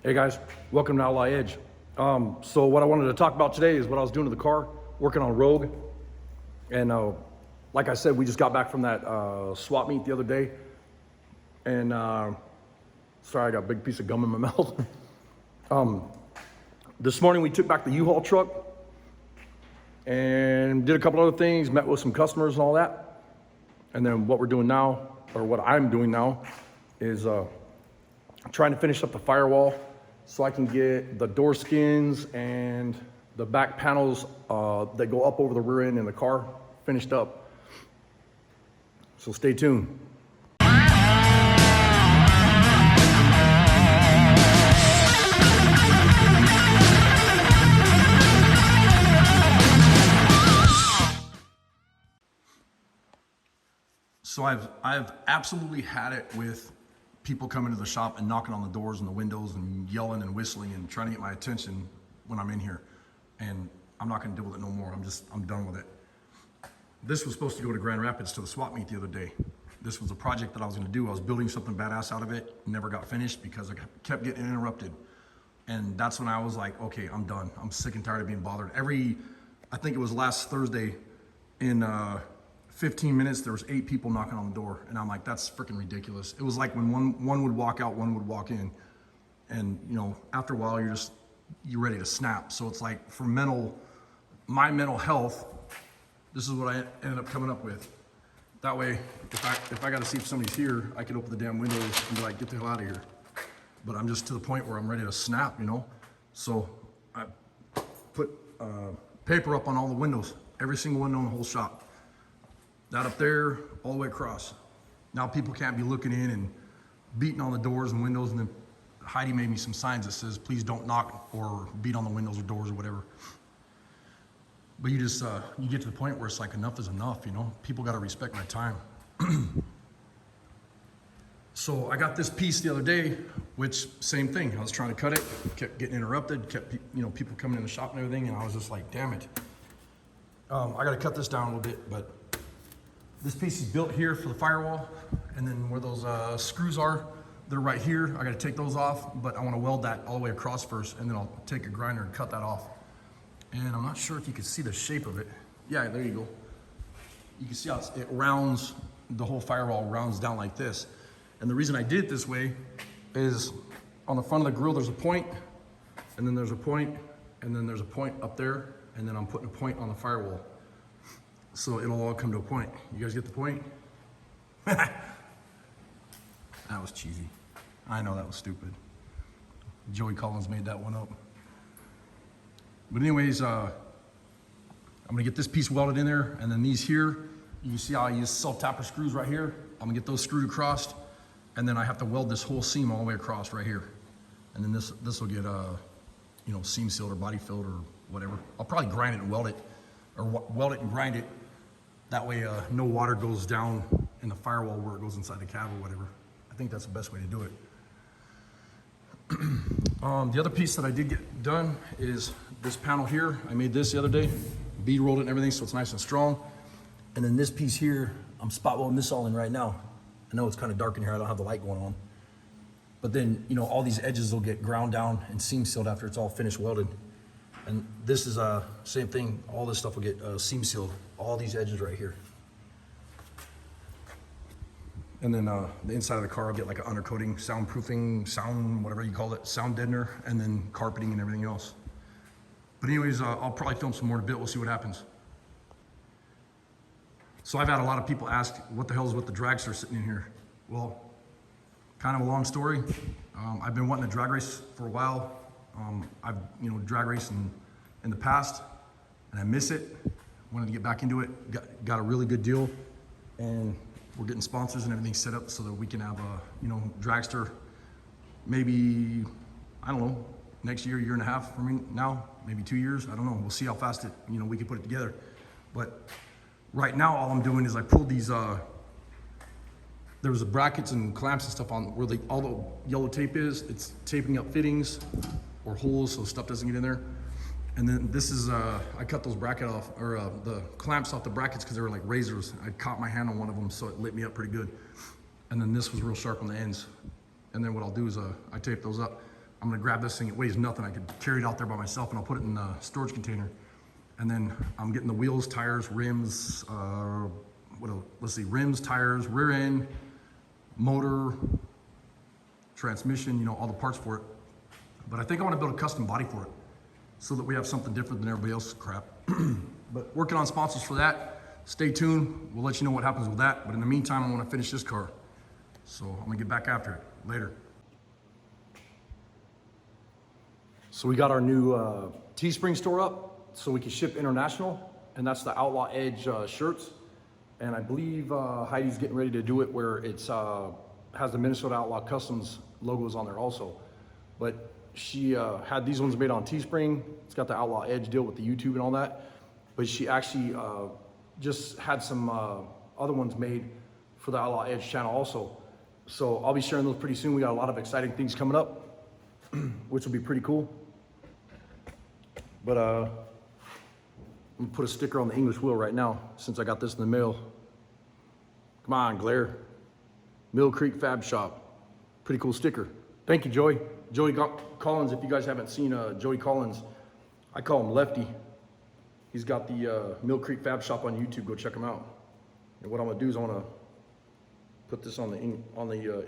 Hey guys, welcome to Outlaw Edge. So what I wanted to talk about today is what I was doing to the car, working on Rogue. And like I said, we just got back from that swap meet the other day. And sorry, I got a big piece of gum in my mouth. This morning we took back the U-Haul truck and did a couple other things, met with some customers and all that. And then what we're doing now, or what I'm doing now, is trying to finish up the firewall so I can get the door skins and the back panels that go up over the rear end in the car finished up. So stay tuned. So I've absolutely had it with people coming to the shop and knocking on the doors and the windows and yelling and whistling and trying to get my attention when I'm in here. And I'm not gonna deal with it no more. I'm done with it. This was supposed to go to Grand Rapids to the swap meet the other day. This was a project that I was gonna do. I was building something badass out of it, never got finished because I kept getting interrupted. And that's when I was like, okay, I'm done. I'm sick and tired of being bothered. I think it was last Thursday, in 15 minutes, there was 8 people knocking on the door. And I'm like, that's freaking ridiculous. It was like when one would walk out, one would walk in. And you know, after a while, you're ready to snap. So it's like for my mental health, this is what I ended up coming up with. That way, if I got to see if somebody's here, I could open the damn windows and be like, get the hell out of here. But I'm just to the point where I'm ready to snap, you know? So I put paper up on all the windows, every single window in the whole shop. That up there, all the way across. Now people can't be looking in and beating on the doors and windows, and then Heidi made me some signs that says, please don't knock or beat on the windows or doors or whatever. But you just, you get to the point where it's like enough is enough, you know? People gotta respect my time. So I got this piece the other day, which same thing. I was trying to cut it, kept getting interrupted, kept people coming in the shop and everything, and I was just like, damn it. I gotta cut this down a little bit, but this piece is built here for the firewall, and then where those screws are, they're right here. I gotta take those off, but I wanna weld that all the way across first, and then I'll take a grinder and cut that off. And I'm not sure if you can see the shape of it. Yeah, there you go. You can see how it rounds, the whole firewall rounds down like this. And the reason I did it this way is on the front of the grill, there's a point, and then there's a point, and then there's a point up there, and then I'm putting a point on the firewall. So it'll all come to a point. You guys get the point? That was cheesy. I know that was stupid. Joey Collins made that one up. But anyways, I'm gonna get this piece welded in there, and then these here, you can see how I use self-tapper screws right here. I'm gonna get those screwed across, and then I have to weld this whole seam all the way across right here. And then this will get seam sealed or body filled or whatever. I'll probably grind it and weld it, or weld it and grind it. That way no water goes down in the firewall where it goes inside the cab or whatever. I think that's the best way to do it. The other piece that I did get done is this panel here. I made this the other day, bead rolled it and everything so it's nice and strong. And then this piece here, I'm spot welding this all in right now. I know it's kind of dark in here, I don't have the light going on. But then, all these edges will get ground down and seam sealed after it's all finished welded. And this is same thing, all this stuff will get seam sealed, all these edges right here. And then the inside of the car will get like an undercoating, soundproofing, whatever you call it, sound deadener, and then carpeting and everything else. But anyways, I'll probably film some more in a bit, we'll see what happens. So I've had a lot of people ask, what the hell is with the dragster sitting in here? Well, kind of a long story. I've been wanting to drag race for a while. I've drag raced in the past, and I miss it. Wanted to get back into it. Got a really good deal, and we're getting sponsors and everything set up so that we can have a dragster. Maybe I don't know, next year and a half from now, maybe 2 years. I don't know. We'll see how fast we can put it together. But right now, all I'm doing is I pulled these. There was brackets and clamps and stuff on where all the yellow tape is. It's taping up fittings or holes so stuff doesn't get in there. And then this is, I cut those bracket off, or the clamps off the brackets because they were like razors. I caught my hand on one of them, so it lit me up pretty good. And then this was real sharp on the ends. And then what I'll do is I tape those up. I'm gonna grab this thing, it weighs nothing. I could carry it out there by myself and I'll put it in the storage container. And then I'm getting the wheels, tires, rims, let's see, rims, tires, rear end, motor, transmission, you know, all the parts for it. But I think I want to build a custom body for it so that we have something different than everybody else's crap. But working on sponsors for that. Stay tuned. We'll let you know what happens with that. But in the meantime, I want to finish this car. So I'm gonna get back after it later. So we got our new Teespring store up so we can ship international, and that's the Outlaw Edge shirts. And I believe Heidi's getting ready to do it where it's has the Minnesota Outlaw Customs logos on there also. But she had these ones made on Teespring. It's got the Outlaw Edge deal with the YouTube and all that. But she actually just had some other ones made for the Outlaw Edge channel also. So I'll be sharing those pretty soon. We got a lot of exciting things coming up, which will be pretty cool. But I'm gonna put a sticker on the English wheel right now since I got this in the mail. Come on, Glare. Mill Creek Fab Shop. Pretty cool sticker. Thank you, Joey. Joey Collins, if you guys haven't seen Joey Collins, I call him Lefty. He's got the Mill Creek Fab Shop on YouTube. Go check him out. And what I'm gonna do is I wanna put this on the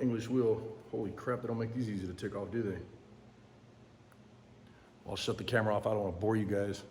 English wheel. Holy crap, they don't make these easy to take off, do they? I'll shut the camera off. I don't want to bore you guys.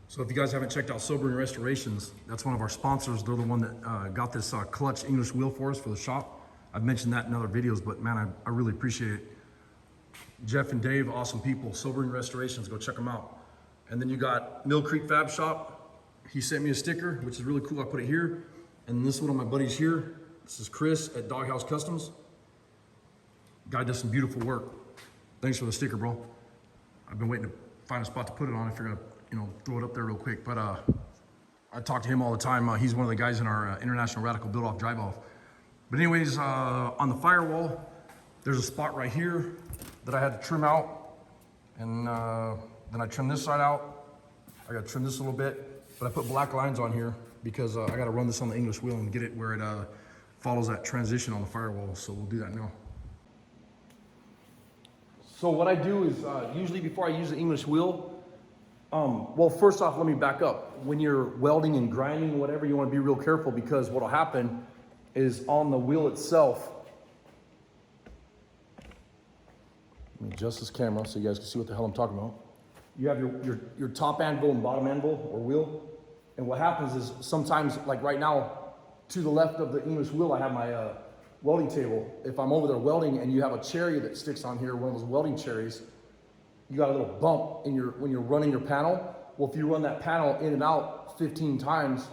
So if you guys haven't checked out Sobering Restorations, that's one of our sponsors. They're the one that got this clutch English wheel for us for the shop. I've mentioned that in other videos, but man, I really appreciate it. Jeff and Dave, awesome people. Sobering Restorations, go check them out. And then you got Mill Creek Fab Shop. He sent me a sticker, which is really cool. I put it here. And this one of my buddies here. This is Chris at Doghouse Customs. Guy does some beautiful work. Thanks for the sticker, bro. I've been waiting to find a spot to put it on if you're gonna, you know, throw it up there real quick. But I talk to him all the time. He's one of the guys in our International Radical Build-Off Drive-Off. But anyways, on the firewall, there's a spot right here that I had to trim out. And then I trimmed this side out. I gotta trim this a little bit. But I put black lines on here because I gotta run this on the English wheel and get it where it follows that transition on the firewall. So we'll do that now. So what I do is usually before I use the English wheel, well, first off, let me back up. When you're welding and grinding, whatever, you want to be real careful because what'll happen is on the wheel itself. Let me adjust this camera so you guys can see what the hell I'm talking about. You have your top anvil and bottom anvil or wheel. And what happens is sometimes, like right now, to the left of the English wheel, I have my welding table. If I'm over there welding and you have a cherry that sticks on here, one of those welding cherries, you got a little bump in when you're running your panel. Well, if you run that panel in and out 15 times,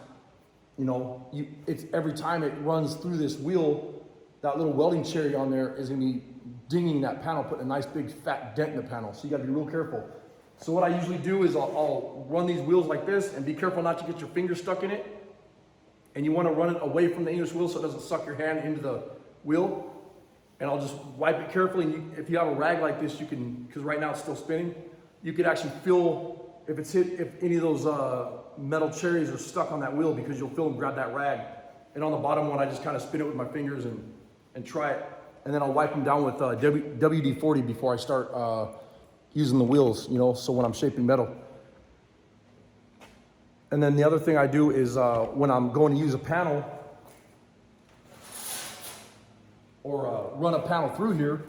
you know, it's every time it runs through this wheel, that little welding cherry on there is gonna be dinging that panel, putting a nice big fat dent in the panel. So you gotta be real careful. So what I usually do is I'll run these wheels like this and be careful not to get your finger stuck in it. And you wanna run it away from the English wheel so it doesn't suck your hand into the wheel. And I'll just wipe it carefully. And if you have a rag like this, you can, because right now it's still spinning, you could actually feel if any of those metal cherries are stuck on that wheel because you'll feel them grab that rag. And on the bottom one, I just kind of spin it with my fingers and try it. And then I'll wipe them down with WD-40 before I start using the wheels, you know, so when I'm shaping metal. And then the other thing I do is when I'm going to use a panel or run a panel through here,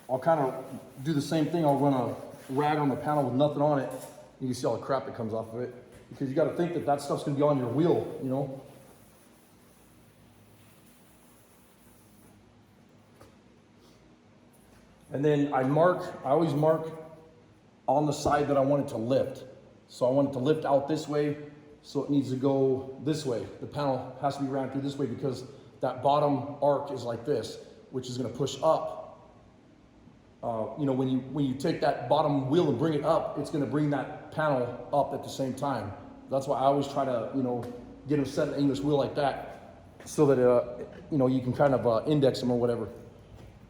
I'll kind of do the same thing. I'll run a rag on the panel with nothing on it. You can see all the crap that comes off of it. Because you got to think that stuff's going to be on your wheel, you know. And then I always mark on the side that I want it to lift. So I want it to lift out this way, so it needs to go this way. The panel has to be ran through this way because that bottom arc is like this, which is going to push up. You know, when you take that bottom wheel and bring it up, it's going to bring that panel up at the same time. That's why I always try to, you know, get them set an English wheel like that, so that you know, you can kind of index them or whatever,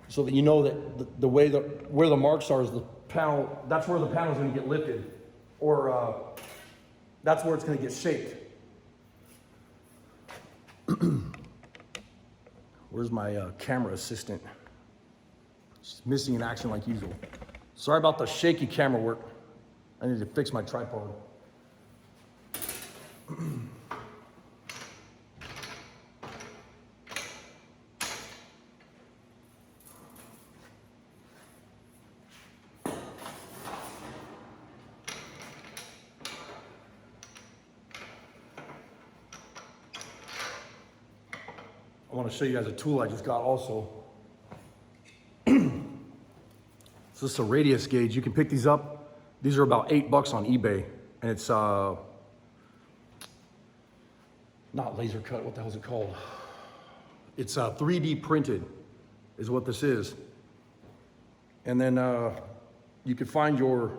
so that you know that the way where the marks are is the panel. That's where the panel is going to get lifted, or that's where it's going to get shaped. Where's my camera assistant? She's missing in action like usual. Sorry about the shaky camera work. I need to fix my tripod. I want to show you guys a tool I just got also. So this is a radius gauge. You can pick these up. These are about $8 on eBay. And it's not laser cut, what the hell is it called? It's 3D printed is what this is. And then you can find your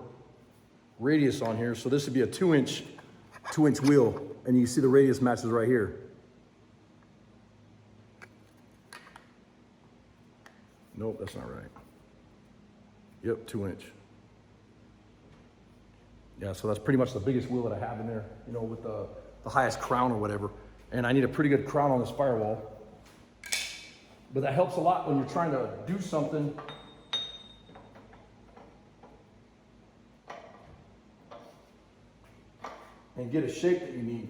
radius on here. So this would be a 2-inch wheel. And you see the radius matches right here. Nope, that's not right. Yep, 2-inch. Yeah, so that's pretty much the biggest wheel that I have in there, you know, with the highest crown or whatever. And I need a pretty good crown on this firewall. But that helps a lot when you're trying to do something and get a shape that you need.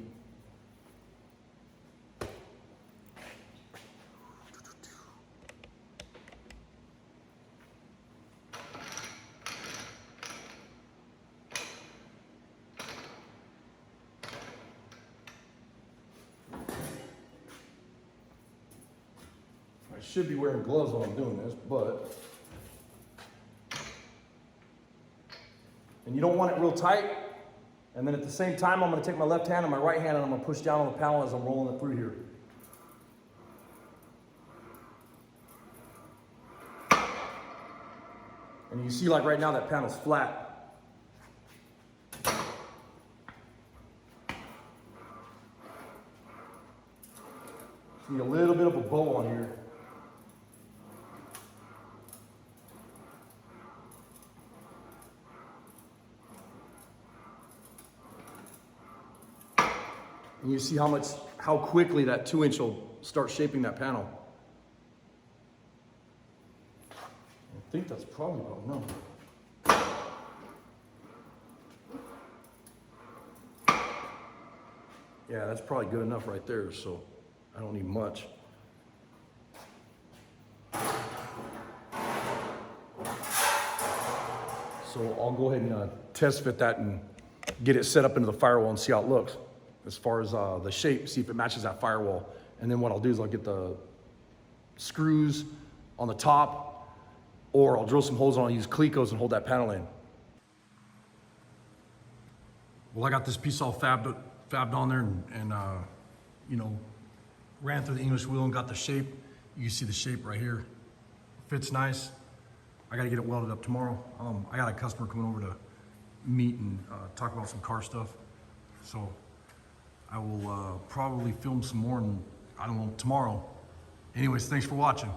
I should be wearing gloves while I'm doing this, but, and you don't want it real tight. And then at the same time, I'm gonna take my left hand and my right hand and I'm gonna push down on the panel as I'm rolling it through here. And you see, like right now, that panel's flat. Need a little bit of a bow on here. And you see how quickly that 2-inch will start shaping that panel. I think that's probably about enough. Yeah, that's probably good enough right there, so I don't need much. So I'll go ahead and test fit that and get it set up into the firewall and see how it looks. As far as the shape, see if it matches that firewall. And then what I'll do is I'll get the screws on the top, or I'll drill some holes and I'll use Clecos and hold that panel in. Well, I got this piece all fabbed on there and you know, ran through the English wheel and got the shape. You can see the shape right here. Fits nice. I gotta get it welded up tomorrow. I got a customer coming over to meet and talk about some car stuff. So I will probably film some more, I don't know, tomorrow. Anyways, thanks for watching.